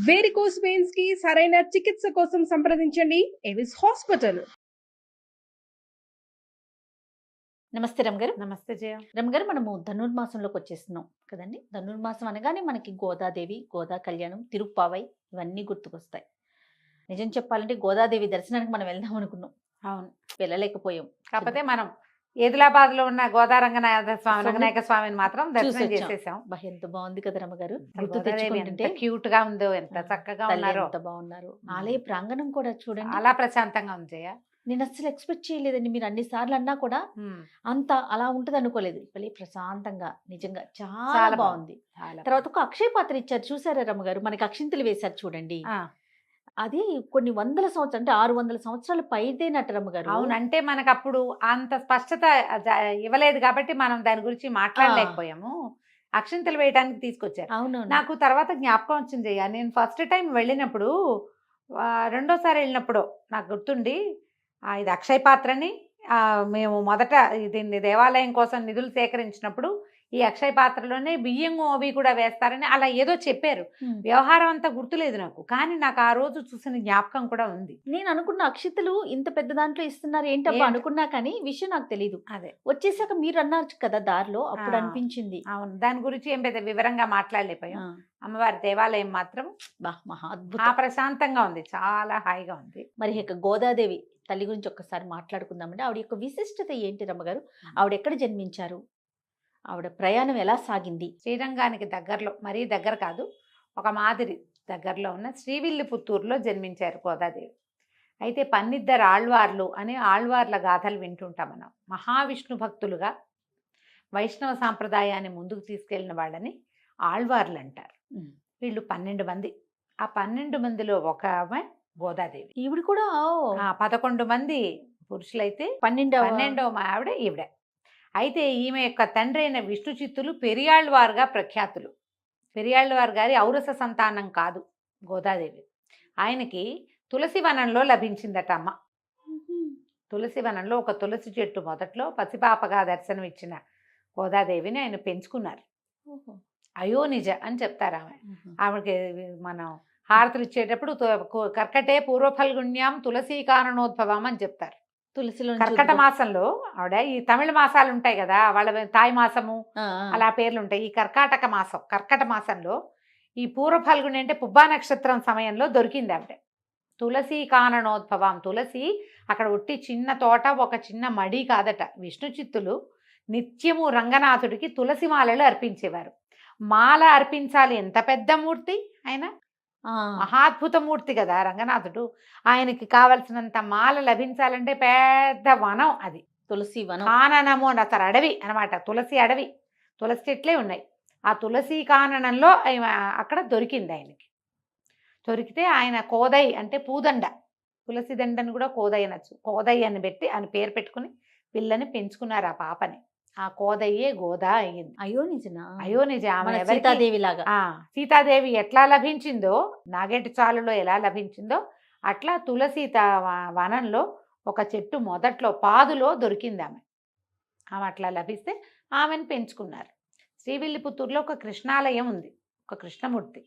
Varicose veins కి సరైన చికిత్స కోసం సంప్రదించండి ఎవిస్ హాస్పిటల్. నమస్తే రమగారు. నమస్తే జయ. రమగారు, మనము ధనుర్మాసంలోకి వచ్చేస్తున్నాం కదండి. ధనుర్మాసం అనగానే మనకి గోదాదేవి, గోదా కళ్యాణం, తిరుప్పావై ఇవన్నీ గుర్తుకొస్తాయి. నిజం చెప్పాలంటే గోదాదేవి దర్శనానికి మనం వెళ్దాం అనుకున్నాం, అవును, వెళ్ళలేకపోయాం. కాకపోతే మనం ఏదిలాబాద్ లో ఉన్న గోదా రంగనాథ స్వామి, రంగనాయక స్వామిని మాత్రం దర్శనం చేసేసాం. ఎంత బాగుంది కదా రమగారు. ఎంత క్యూట్ గా ఉందో, ఎంత చక్కగా ఉన్నారో, ఎంత బాగున్నారు. ఆలయ ప్రాంగణం కూడా చూడండి, చాలా ప్రశాంతంగా ఉంది జయ. నేను అస్సలు ఎక్స్పెక్ట్ చేయలేదండి. మీరు అన్ని సార్లు అన్నా కూడా అంత అలా ఉంటది అనుకోలేదు. మళ్ళీ ప్రశాంతంగా నిజంగా చాలా బాగుంది. తర్వాత ఒక అక్షయ పాత్ర ఇచ్చారు, చూసారా రమ్మగారు? మనకి అక్షింతలు వేశారు చూడండి. అది కొన్ని వందల సంవత్సరాలు, అంటే 600 సంవత్సరాలు పైదేనట్టు రమ్మగారు. అవును, అంటే మనకు అప్పుడు అంత స్పష్టత ఇవ్వలేదు కాబట్టి మనం దాని గురించి మాట్లాడలేకపోయాము. అక్షింతలు వేయడానికి తీసుకొచ్చారు. అవును, నాకు తర్వాత జ్ఞాపకం వచ్చింది జయ. నేను ఫస్ట్ టైం వెళ్ళినప్పుడు, రెండోసారి వెళ్ళినప్పుడు నాకు గుర్తుండి, ఇది అక్షయ పాత్రని మేము మొదట దీన్ని దేవాలయం కోసం నిధులు సేకరించినప్పుడు ఈ అక్షయ పాత్రలోనే బియ్యం అవి కూడా వేస్తారని అలా ఏదో చెప్పారు. వ్యవహారం అంతా గుర్తులేదు నాకు, కానీ నాకు ఆ రోజు చూసిన జ్ఞాపకం కూడా ఉంది. నేను అనుకున్న అక్షితలు ఇంత పెద్ద దాంట్లో ఇస్తున్నారు ఏంటబ్బా అనుకున్నా, కానీ విషయం నాకు తెలియదు. అదే వచ్చేసాక మీరు అన్నారు కదా దారిలో, అప్పుడు అనిపించింది. అవును, దాని గురించి ఏం పెద్ద వివరంగా మాట్లాడలేకపోయాం. అమ్మవారి దేవాలయం మాత్రం మహా అద్భుతం, ప్రశాంతంగా ఉంది, చాలా హాయిగా ఉంది. మరి ఇక గోదాదేవి తల్లి గురించి ఒక్కసారి మాట్లాడుకుందామంటే, ఆవిడ యొక్క విశిష్టత ఏంటి రమ్మగారు? ఆవిడ ఎక్కడ జన్మించారు? ఆవిడ ప్రయాణం ఎలా సాగింది? శ్రీరంగానికి దగ్గరలో, మరీ దగ్గర కాదు, ఒక మాదిరి దగ్గరలో ఉన్న శ్రీవిల్లిపుత్తూరులో జన్మించారు గోదాదేవి. అయితే పన్నిద్దరు ఆళ్వార్లు అని ఆళ్వార్ల గాథలు వింటుంటాం మనం. మహావిష్ణు భక్తులుగా వైష్ణవ సాంప్రదాయాన్ని ముందుకు తీసుకెళ్లిన వాళ్ళని ఆళ్వార్లు అంటారు. వీళ్ళు 12 మంది. ఆ 12 మందిలో ఒక ఆమె గోదాదేవి. ఈవిడ కూడా 11 మంది పురుషులైతే 12వ ఆవిడ ఈవిడ. అయితే ఈమె యొక్క తండ్రి అయిన విష్ణు చిత్తులు పెరియాళ్వారుగా ప్రఖ్యాతులు. పెరియాళ్వారు గారి ఔరస సంతానం కాదు గోదాదేవి. ఆయనకి తులసివనంలో లభించిందట అమ్మ. తులసివనంలో ఒక తులసి చెట్టు మొదట్లో పసిపాపగా దర్శనం ఇచ్చిన గోదాదేవిని ఆయన పెంచుకున్నారు. అయోనిజ అని చెప్తారు ఆమె. ఆమెకి మనం హారతులు ఇచ్చేటప్పుడు కర్కటే పూర్వఫల్గుణ్యాం తులసీ కారణోద్భవం అని చెప్తారు. తులసిలో కర్కట మాసంలో ఆవిడ, ఈ తమిళ మాసాలు ఉంటాయి కదా, వాళ్ళ తాయి మాసము అలా పేర్లు ఉంటాయి. ఈ కర్కట మాసంలో ఈ పూర్వఫల్గుణి అంటే పుబ్బా నక్షత్రం సమయంలో దొరికింది ఆవిడ. తులసీ కారణోద్భవం. తులసి అక్కడ ఒట్టి చిన్న తోట, ఒక చిన్న మడి కాదట. విష్ణు చిత్తులు నిత్యము రంగనాథుడికి తులసి మాలలు అర్పించేవారు. మాల అర్పించాలి, ఎంత పెద్ద మూర్తి ఆయన, మహాద్భుత మూర్తి కదా రంగనాథుడు. ఆయనకి కావలసినంత మాల లభించాలంటే పెద్ద వనం అది, తులసి వనం, కాననము అసలు అడవి అనమాట. తులసి అడవి, తులసి చెట్లే ఉన్నాయి. ఆ తులసి కాననంలో అక్కడ దొరికింది ఆయనకి. దొరికితే ఆయన కోదై అంటే పూదండ, తులసి దండను కూడా కోదై అనొచ్చు. కోదై అని పెట్టి ఆయన పేరు పెట్టుకుని పిల్లని పెంచుకున్నారు ఆ పాపని. ఆ కోదయ్యే గోదా అయ్యింది. అయోనిజ. ఆమె సీతాదేవి లాగా. సీతాదేవి ఎట్లా లభించిందో, నాగేటి చాలులో ఎలా లభించిందో అట్లా తులసి వనంలో ఒక చెట్టు మొదట్లో పాదులో దొరికింది ఆమె. అట్లా లభిస్తే ఆమెను పెంచుకున్నారు. శ్రీవిల్లిపుత్తూరులో ఒక కృష్ణాలయం ఉంది, ఒక కృష్ణమూర్తి.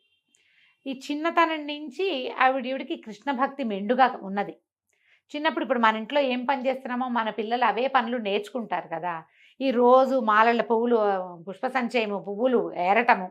ఈ చిన్నతనం నుంచి ఆవిడికి కృష్ణ భక్తి మెండుగా ఉన్నది. చిన్నప్పుడు, ఇప్పుడు మన ఇంట్లో ఏం పని చేస్తున్నామో మన పిల్లలు అవే పనులు నేర్చుకుంటారు కదా. ఈ రోజు మాలల పువ్వులు, పుష్ప సంచయము పువ్వులు ఏరటము,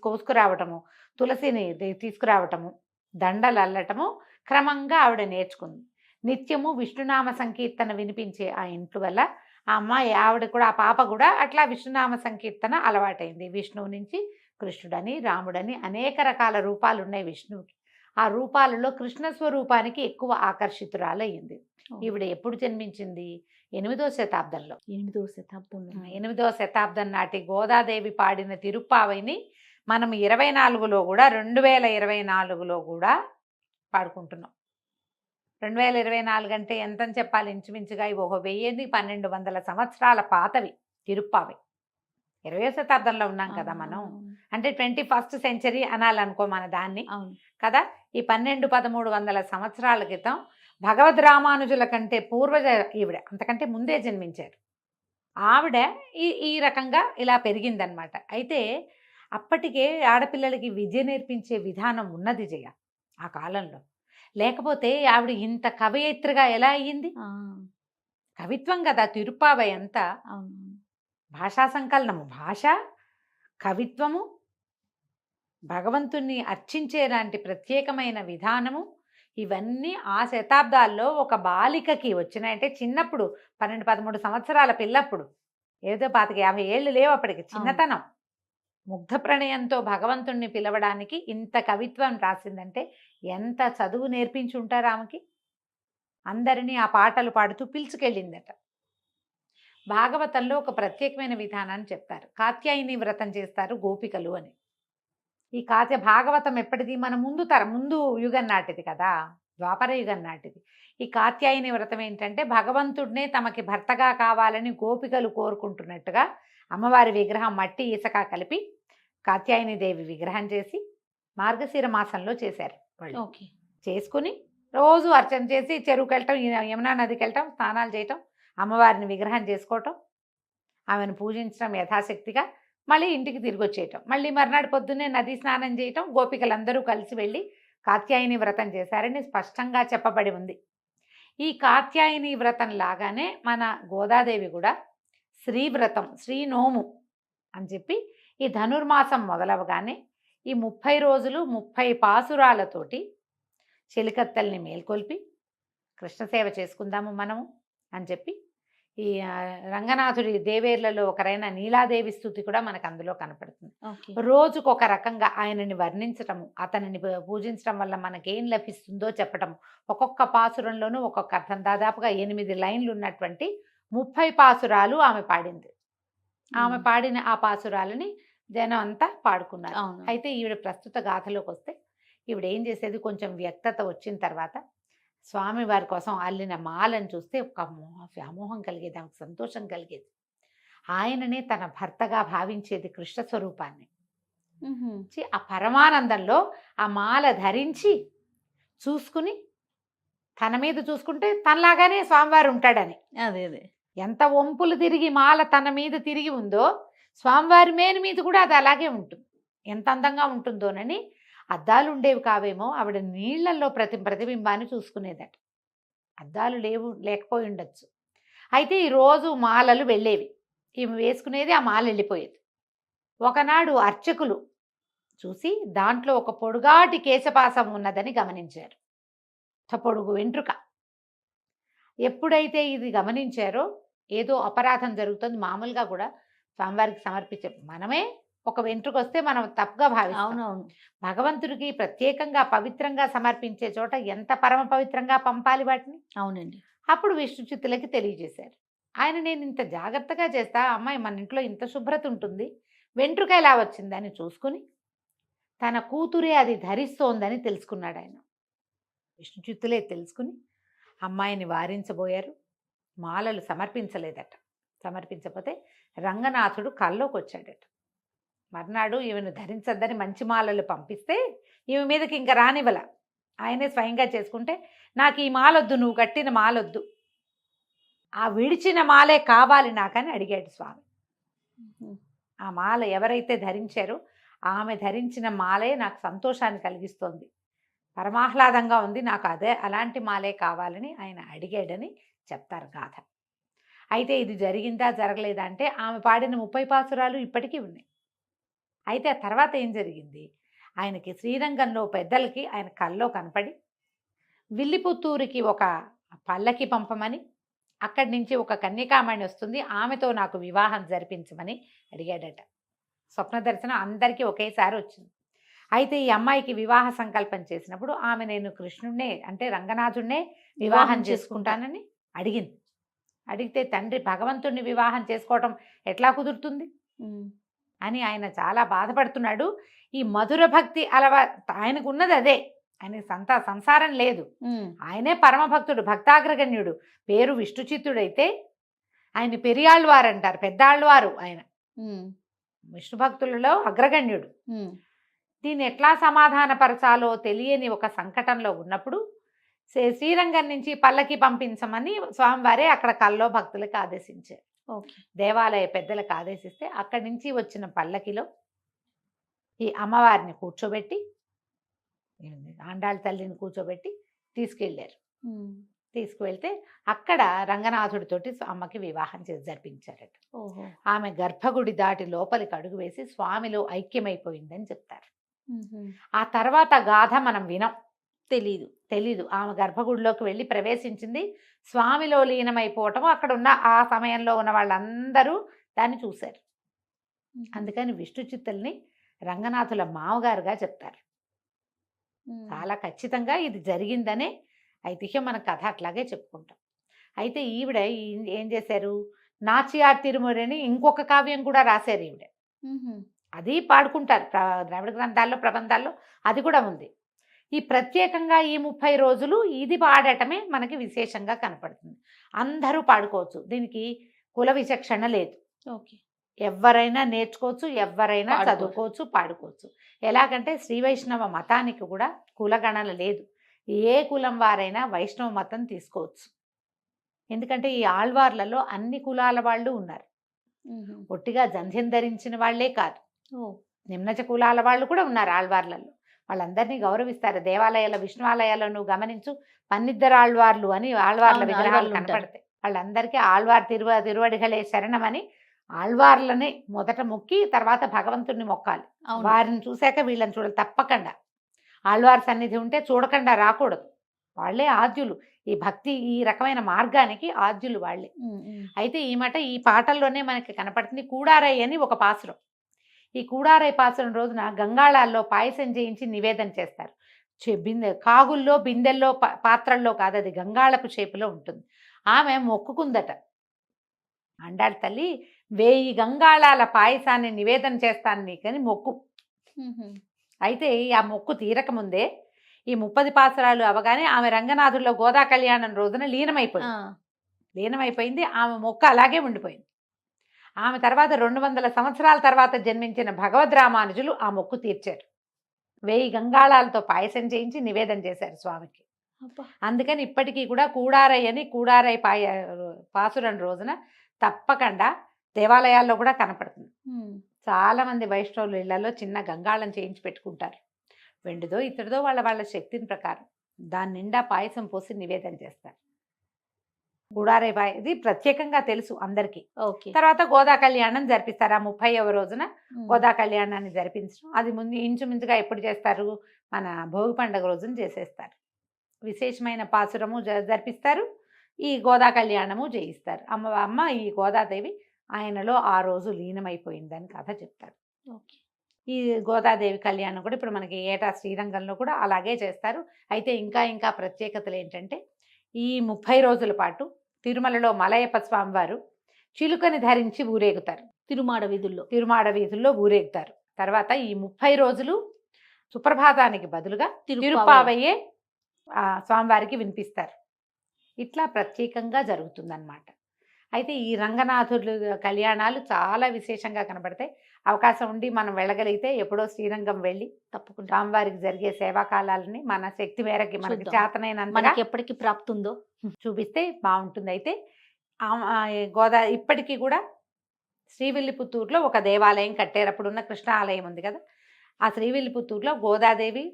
కోసుకురావటము, తులసిని తీసుకురావటము, దండలు అల్లటము క్రమంగా ఆవిడ నేర్చుకుంది. నిత్యము విష్ణునామ సంకీర్తన వినిపించే ఆ ఇంట్లో వల్ల ఆ అమ్మాయి, ఆవిడ కూడా, ఆ పాప కూడా అట్లా విష్ణునామ సంకీర్తన అలవాటైంది. విష్ణువు నుంచి కృష్ణుడని, రాముడని అనేక రకాల రూపాలు ఉన్నాయి విష్ణువుకి. ఆ రూపాలలో కృష్ణ స్వరూపానికి ఎక్కువ ఆకర్షితురాలయ్యింది. ఈవిడ ఎప్పుడు జన్మించింది? 8వ శతాబ్దంలో. 8వ శతాబ్దం నాటి గోదాదేవి పాడిన తిరుప్పావైని మనం 24లో కూడా, 2024లో కూడా పాడుకుంటున్నాం. 2024 అంటే ఎంతని చెప్పాలి? ఇంచుమించుగా ఇవి 1200 సంవత్సరాల పాతవి తిరుప్పావై. 20వ శతాబ్దంలో ఉన్నాం కదా మనం, అంటే 21st సెంచరీ అనాలనుకో మన దాన్ని కదా. ఈ 1200-1300 సంవత్సరాల క్రితం భగవద్ రామానుజుల కంటే పూర్వజ ఈవిడ, అంతకంటే ముందే జన్మించారు ఆవిడ. ఈ రకంగా ఇలా పెరిగిందనమాట. అయితే అప్పటికే ఆడపిల్లలకి విద్య నేర్పించే విధానం ఉన్నది జయ ఆ కాలంలో. లేకపోతే ఆవిడ ఇంత కవయిత్రిగా ఎలా అయ్యింది? కవిత్వం కదా తిరుప్పావై అంతా. అవును. భాషా సంకలనము, భాష, కవిత్వము, భగవంతుణ్ణి అర్చించేలాంటి ప్రత్యేకమైన విధానము, ఇవన్నీ ఆ శతాబ్దాల్లో ఒక బాలికకి వచ్చినాయంటే చిన్నప్పుడు 12-13 సంవత్సరాల పిల్లప్పుడు, ఏదో 25-50 ఏళ్ళు లేవు అప్పటికి, చిన్నతనం. ముగ్ధ ప్రణయంతో భగవంతుణ్ణి పిలవడానికి ఇంత కవిత్వం రాసిందంటే ఎంత చదువు నేర్పించి ఉంటారు ఆమెకి. అందరినీ ఆ పాటలు పాడుతూ పిలుచుకెళ్ళిందట. భాగవతంలో ఒక ప్రత్యేకమైన విధానాన్ని చెప్తారు. కాత్యాయని వ్రతం చేస్తారు గోపికలు అని. ఈ భాగవతం ఎప్పటిది? మన ముందు యుగం నాటిది కదా, ద్వాపర యుగం నాటిది. ఈ కాత్యాయని వ్రతం ఏంటంటే భగవంతుడినే తమకి భర్తగా కావాలని గోపికలు కోరుకుంటున్నట్టుగా అమ్మవారి విగ్రహం మట్టి ఇసక కలిపి కాత్యాయని దేవి విగ్రహం చేసి మార్గశిర మాసంలో చేశారు వాళ్ళు. చేసుకుని రోజు అర్చన చేసి చెరువుకి వెళ్ళటం, యమునా నదికి వెళ్ళటం, స్నానాలు చేయటం, అమ్మవారిని విగ్రహం చేసుకోవటం, ఆమెను పూజించడం యథాశక్తిగా, మళ్ళీ ఇంటికి తిరిగి వచ్చేయటం, మళ్ళీ మర్నాడు పొద్దున్నే నది స్నానం చేయటం, గోపికలందరూ కలిసి వెళ్ళి కాత్యాయని వ్రతం చేశారని స్పష్టంగా చెప్పబడి ఉంది. ఈ కాత్యాయని వ్రతం లాగానే మన గోదాదేవి కూడా శ్రీవ్రతం, శ్రీనోము అని చెప్పి ఈ ధనుర్మాసం మొదలవగానే ఈ 30 రోజులు 30 పాసురాలతోటి చెలికత్తల్ని మేల్కొల్పి కృష్ణసేవ చేసుకుందాము మనము అని చెప్పి ఈ రంగనాథుడి దేవేర్లలో ఒకరైన నీలాదేవి స్థుతి కూడా మనకు అందులో కనపడుతుంది. రోజుకు ఒక రకంగా ఆయనని వర్ణించటము, అతనిని పూజించడం వల్ల మనకేం లభిస్తుందో చెప్పటం, ఒక్కొక్క పాసురంలోనూ ఒక్కొక్క అర్థం. దాదాపుగా 8 లైన్లు ఉన్నటువంటి 30 పాసురాలు ఆమె పాడింది. ఆమె పాడిన ఆ పాసురాలని జనం అంతా పాడుకున్నారు. అయితే ఈవిడ ప్రస్తుత గాథలోకి వస్తే ఈవిడ ఏం చేసేది, కొంచెం వ్యక్తత వచ్చిన తర్వాత స్వామివారి కోసం అల్లిన మాలను చూస్తే ఒక వ్యామోహం కలిగేది, ఆమెకు సంతోషం కలిగేది. ఆయననే తన భర్తగా భావించేది, కృష్ణ స్వరూపాన్ని. ఆ పరమానందంలో ఆ మాల ధరించి చూసుకుని తన మీద చూసుకుంటే తనలాగానే స్వామివారు ఉంటాడని. అదే ఎంత వంపులు తిరిగి మాల తన మీద తిరిగి ఉందో స్వామివారి మేలు మీద కూడా అది అలాగే ఉంటుంది. ఎంత అందంగా ఉంటుందోనని అద్దాలు ఉండేవి కావేమో, ఆవిడ నీళ్లలో ప్రతిబింబాన్ని చూసుకునేదట. అద్దాలు లేకపోయి ఉండొచ్చు. అయితే ఈరోజు మాలలు వెళ్ళేవి, ఈమె వేసుకునేది, ఆ మాల వెళ్ళిపోయేది. ఒకనాడు అర్చకులు చూసి దాంట్లో ఒక పొడుగాటి కేశపాసం ఉన్నదని గమనించారు, పొడుగు వెంట్రుక. ఎప్పుడైతే ఇది గమనించారో ఏదో అపరాధం జరుగుతుంది. మామూలుగా కూడా స్వామివారికి సమర్పించే మనమే ఒక వెంట్రుక వస్తే మనం తప్పుగా భావిస్తాం. భగవంతుడికి ప్రత్యేకంగా పవిత్రంగా సమర్పించే చోట ఎంత పరమ పవిత్రంగా పంపాలి వాటిని. అవునండి. అప్పుడు విష్ణు చిత్తులకి తెలియజేశారు. ఆయన, నేను ఇంత జాగ్రత్తగా చేస్తా, అమ్మాయి మన ఇంట్లో ఇంత శుభ్రత ఉంటుంది, వెంట్రుక ఎలా వచ్చిందని చూసుకుని తన కూతురే అది ధరిస్తోందని తెలుసుకున్నాడు ఆయన. విష్ణు చిత్తులే తెలుసుకుని అమ్మాయిని వారించబోయారు. మాలలు సమర్పించలేదట. సమర్పించకపోతే రంగనాథుడు కల్లోకి వచ్చాడట. మర్నాడు ఈమెను ధరించద్దని మంచి మాలలు పంపిస్తే ఈమె మీదకి ఇంకా రానివ్వల. ఆయనే స్వయంగా చేసుకుంటే, నాకు ఈ మాలొద్దు, నువ్వు కట్టిన మాలొద్దు, ఆ విడిచిన మాలే కావాలి నాకని అడిగాడు స్వామి. ఆ మాల ఎవరైతే ధరించారో ఆమె ధరించిన మాలే నాకు సంతోషాన్ని కలిగిస్తోంది, పరమాహ్లాదంగా ఉంది, నాకు అదే అలాంటి మాలే కావాలని ఆయన అడిగాడని చెప్తారు గాథ. అయితే ఇది జరిగిందా జరగలేదా అంటే ఆమె పాడిన 30 పాసురాలు ఇప్పటికీ ఉన్నాయి. అయితే ఆ తర్వాత ఏం జరిగింది, ఆయనకి శ్రీరంగంలో పెద్దలకి ఆయన కల్లో కనపడి విల్లిపుత్తూరుకి ఒక పల్లకి పంపమని, అక్కడి నుంచి ఒక కన్యకామణి వస్తుంది, ఆమెతో నాకు వివాహం జరిపించమని అడిగాడట. స్వప్న దర్శనం అందరికీ ఒకేసారి వచ్చింది. అయితే ఈ అమ్మాయికి వివాహ సంకల్పం చేసినప్పుడు ఆమె, నేను కృష్ణుడినే అంటే రంగనాథుడినే వివాహం చేసుకుంటానని అడిగింది. అడిగితే తండ్రి భగవంతుడిని వివాహం చేసుకోవటం ఎట్లా కుదురుతుంది అని ఆయన చాలా బాధపడుతున్నాడు. ఈ మధుర భక్తి ఆయనకు ఉన్నది అదే, ఆయనకి సంసారం లేదు, ఆయనే పరమభక్తుడు, భక్తాగ్రగణ్యుడు. పేరు విష్ణుచిత్తుడైతే ఆయన పెరియాళ్ళవారు అంటారు, పెద్దాళ్ళవారు. ఆయన విష్ణు భక్తులలో అగ్రగణ్యుడు. దీన్ని ఎట్లా సమాధానపరచాలో తెలియని ఒక సంకటంలో ఉన్నప్పుడు శ్రీరంగం నుంచి పల్లకి పంపించమని స్వామివారే అక్కడ కల్లో భక్తులకు ఆదేశించారు. దేవాలయ పెద్దలకు ఆదేశిస్తే అక్కడి నుంచి వచ్చిన పల్లకిలో ఈ అమ్మవారిని కూర్చోబెట్టి ఆండాళ్ళ తల్లిని కూర్చోబెట్టి తీసుకెళ్ళారు. తీసుకువెళ్తే అక్కడ రంగనాథుడితోటి అమ్మకి వివాహం చేసి జరిపించారట. ఆమె గర్భగుడి దాటి లోపలికి అడుగు వేసి స్వామిలో ఐక్యమైపోయిందని చెప్తారు. ఆ తర్వాత గాథ మనం వినం, తెలీదు. ఆమె గర్భగుడిలోకి వెళ్ళి ప్రవేశించింది, స్వామిలో లీనమైపోవటం అక్కడ ఉన్న ఆ సమయంలో ఉన్న వాళ్ళందరూ దాన్ని చూశారు. అందుకని విష్ణు చిత్తుల్ని రంగనాథుల మామగారుగా చెప్తారు. చాలా ఖచ్చితంగా ఇది జరిగిందనే ఐతిహ్యం, మన కథ అట్లాగే చెప్పుకుంటాం. అయితే ఈవిడ ఏం చేశారు, నాచియార్ తిరుమలని ఇంకొక కావ్యం కూడా రాశారు ఈవిడ. అది పాడుకుంటారు ద్రావిడ గ్రంథాల్లో, ప్రబంధాల్లో అది కూడా ఉంది. ఈ ప్రత్యేకంగా ఈ 30 రోజులు ఇది పాడటమే మనకి విశేషంగా కనపడుతుంది. అందరూ పాడుకోవచ్చు, దీనికి కుల విచక్షణ లేదు. ఎవరైనా నేర్చుకోవచ్చు, ఎవరైనా చదువుకోవచ్చు, పాడుకోవచ్చు. ఎలాగంటే శ్రీ వైష్ణవ మతానికి కూడా కులగణన లేదు. ఏ కులం వారైనా వైష్ణవ మతం తీసుకోవచ్చు. ఎందుకంటే ఈ ఆళ్వార్లలో అన్ని కులాల వాళ్ళు ఉన్నారు. ఒట్టిగా జంధ్యం ధరించిన వాళ్లే కాదు, నిమ్నచ కులాల వాళ్ళు కూడా ఉన్నారు ఆళ్వార్లలో. వాళ్ళందరినీ గౌరవిస్తారు. దేవాలయాల విష్ణు ఆలయాల్లో నువ్వు గమనించు, పన్నిద్దరు ఆళ్వార్లు అని ఆళ్వార్ల విగ్రహాలు కనపడతాయి. వాళ్ళందరికీ ఆళ్వార్ తిరువడిగలే శరణమని ఆళ్వార్లని మొదట మొక్కి తర్వాత భగవంతుడిని మొక్కాలి. వారిని చూశాక వీళ్ళని చూడాలి తప్పకుండా. ఆళ్వార్ సన్నిధి ఉంటే చూడకుండా రాకూడదు. వాళ్ళే ఆద్యులు, ఈ భక్తి ఈ రకమైన మార్గానికి ఆద్యులు వాళ్ళే. అయితే ఈ మాట ఈ పాటల్లోనే మనకి కనపడుతుంది. కూడారై అని ఒక పాసురం. ఈ కూడారై పాసురం రోజున గంగాళాల్లో పాయసం చేయించి నివేదన చేస్తారు. కాగుల్లో, బిందెల్లో, పాత్రల్లో కాదు, అది గంగాళపు షేపులో ఉంటుంది. ఆమె మొక్కుకుందట, అండాళ్ళ తల్లి 1000 గంగాళాల పాయసాన్ని నివేదన చేస్తాను నీకని మొక్కు. అయితే ఆ మొక్కు తీరకముందే ఈ 30 పాసరాలు అవగానే ఆమె రంగనాథుల్లో గోదా కళ్యాణం రోజున లీనమైపోయింది. ఆమె మొక్క అలాగే ఉండిపోయింది. ఆమె తర్వాత 200 సంవత్సరాల తర్వాత జన్మించిన భగవద్ రామానుజులు ఆ మొక్కు తీర్చారు. 1000 గంగాళాలతో పాయసం చేయించి నివేదన చేశారు స్వామికి. అందుకని ఇప్పటికీ కూడా కూడారై అని కూడారై పాసురం రోజున తప్పకుండా దేవాలయాల్లో కూడా కనపడుతుంది. చాలా మంది వైష్ణవులు ఇళ్లలో చిన్న గంగాళం చేయించి పెట్టుకుంటారు. వెండిదో ఇతడిదో వాళ్ళ శక్తిని ప్రకారం దాని నిండా పాయసం పోసి నివేదన చేస్తారు. కూడారై ఇది ప్రత్యేకంగా తెలుసు అందరికీ. తర్వాత గోదా కళ్యాణం జరిపిస్తారు. ఆ 30వ రోజున గోదా కళ్యాణాన్ని జరిపించడం, అది ముందు ఇంచుమించుగా ఎప్పుడు చేస్తారు, మన భోగి పండుగ రోజున చేసేస్తారు. విశేషమైన పాసురము జరిపిస్తారు, ఈ గోదా కళ్యాణము చేయిస్తారు. అమ్మ ఈ గోదాదేవి ఆయనలో ఆ రోజు లీనమైపోయిందని కథ చెప్తారు. ఈ గోదాదేవి కళ్యాణం కూడా ఇప్పుడు మనకి ఏటా శ్రీరంగంలో కూడా అలాగే చేస్తారు. అయితే ఇంకా ప్రత్యేకతలు ఏంటంటే, ఈ 30 రోజుల పాటు తిరుమలలో మలయప్ప స్వామివారు చిలుకని ధరించి ఊరేగుతారు. తిరుమాడ వీధుల్లో ఊరేగుతారు. తర్వాత ఈ 30 రోజులు సుప్రభాతానికి బదులుగా తిరుప్పావయ్యే స్వామివారికి వినిపిస్తారు. ఇట్లా ప్రత్యేకంగా జరుగుతుందన్నమాట. అయితే ఈ రంగనాథుడు కళ్యాణాలు చాలా విశేషంగా కనబడతాయి. అవకాశం ఉండి మనం వెళ్ళగలిగితే ఎప్పుడో శ్రీరంగం వెళ్ళి తప్పకుండా స్వామివారికి జరిగే సేవాకాలాలని మన శక్తి మేరకి మనకి చేతనైనంతగా ఎప్పటికీ ప్రాప్తుందో చూపిస్తే బాగుంటుంది. అయితే ఇప్పటికీ కూడా శ్రీవిల్లిపుత్తూరులో ఒక దేవాలయం కట్టారు. అప్పుడున్న కృష్ణ ఆలయం ఉంది కదా, ఆ శ్రీవిల్లిపుత్తూరులో గోదాదేవి,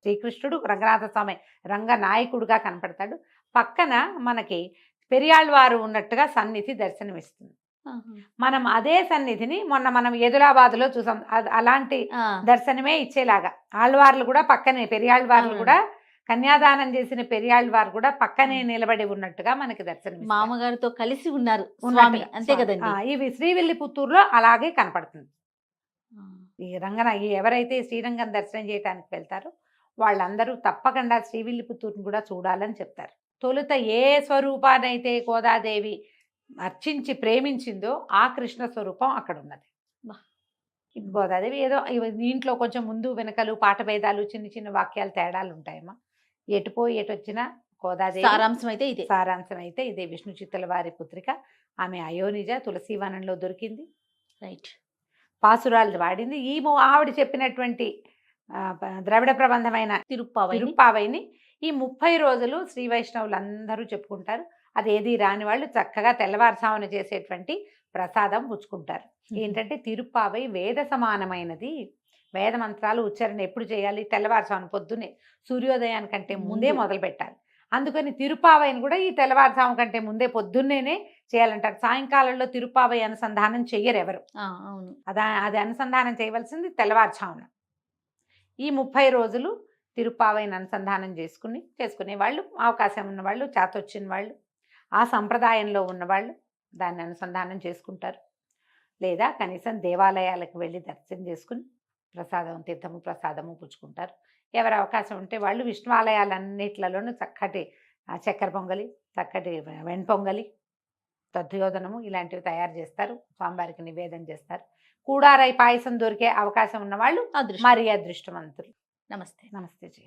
శ్రీకృష్ణుడు, రంగనాథ స్వామి రంగనాయకుడుగా కనపడతాడు. పక్కన మనకి పెరియాళ్వారు ఉన్నట్టుగా సన్నిధి దర్శనమిస్తుంది. మనం అదే సన్నిధిని మనం ఎదులాబాద్లో చూసాం. అలాంటి దర్శనమే ఇచ్చేలాగా ఆళ్వార్లు కూడా పక్కనే, పెరియాళ్వార్లు కూడా కన్యాదానం చేసిన పెరియాళ్వారు కూడా పక్కనే నిలబడి ఉన్నట్టుగా మనకి దర్శనం, మామగారితో కలిసి ఉన్నారు స్వామి, అంతే కదండి. ఇవి శ్రీవిల్లిపుత్తూరులో అలాగే కనపడుతుంది. ఎవరైతే శ్రీరంగం దర్శనం చేయడానికి వెళ్తారో వాళ్ళందరూ తప్పకుండా శ్రీవిల్లిపుత్తూరుని కూడా చూడాలని చెప్తారు. తొలుత ఏ స్వరూపానైతే గోదాదేవి అర్చించి ప్రేమించిందో ఆ కృష్ణ స్వరూపం అక్కడ ఉన్నది. గోదాదేవి ఏదో దీంట్లో కొంచెం ముందు వెనకలు పాట భేదాలు, చిన్న వాక్యాలు తేడాలు ఉంటాయమ్మా. ఎటుపోయి ఎటొచ్చినా గోదాదేవి సారాంశం అయితే ఇదే. విష్ణు చిత్తుల వారి పుత్రిక. ఆమె అయోనిజ, తులసీవనంలో దొరికింది. రైట్. పాసురాలు వాడింది. ఆవిడ చెప్పినటువంటి ద్రవిడ ప్రబంధమైన తిరుప్పావైని ఈ 30 రోజులు శ్రీ వైష్ణవులు అందరూ చెప్పుకుంటారు. అది ఏది రాని వాళ్ళు చక్కగా తెల్లవారుజామున చేసేటువంటి ప్రసాదం పుచ్చుకుంటారు. ఏంటంటే తిరుప్పావై వేద సమానమైనది, వేద మంత్రాలు ఉచ్చారణ ఎప్పుడు చేయాలి? తెల్లవారుజామున పొద్దున్నే సూర్యోదయానికంటే ముందే ముందు. మొదలు పెట్టాలి. అందుకని తిరుపావైని కూడా ఈ తెల్లవారుజాము కంటే ముందే పొద్దున్నేనే చేయాలంటారు. సాయంకాలంలో తిరుపావై అనుసంధానం చెయ్యరు ఎవరు. అవును. అది అనుసంధానం చేయవలసింది తెల్లవారుజామున. ఈ 30 రోజులు తిరుపావైని అనుసంధానం చేసుకునే వాళ్ళు, అవకాశం ఉన్నవాళ్ళు, చేతొచ్చిన వాళ్ళు, ఆ సంప్రదాయంలో ఉన్నవాళ్ళు దాన్ని అనుసంధానం చేసుకుంటారు. లేదా కనీసం దేవాలయాలకు వెళ్ళి దర్శనం చేసుకుని తీర్థము ప్రసాదము పుచ్చుకుంటారు. ఎవరి అవకాశం ఉంటే వాళ్ళు విష్ణు ఆలయాలన్నిట్లలోనూ చక్కటి చక్కెర పొంగలి, చక్కటి వెణ్పొంగలి, దధ్యోదనము ఇలాంటివి తయారు చేస్తారు. స్వామివారికి నివేదన చేస్తారు. కూడారై పాయసం దొరికే అవకాశం ఉన్న వాళ్ళు అదృష్టం. మరీ అదృష్టవంతులు. నమస్తే. నమస్తే జీ.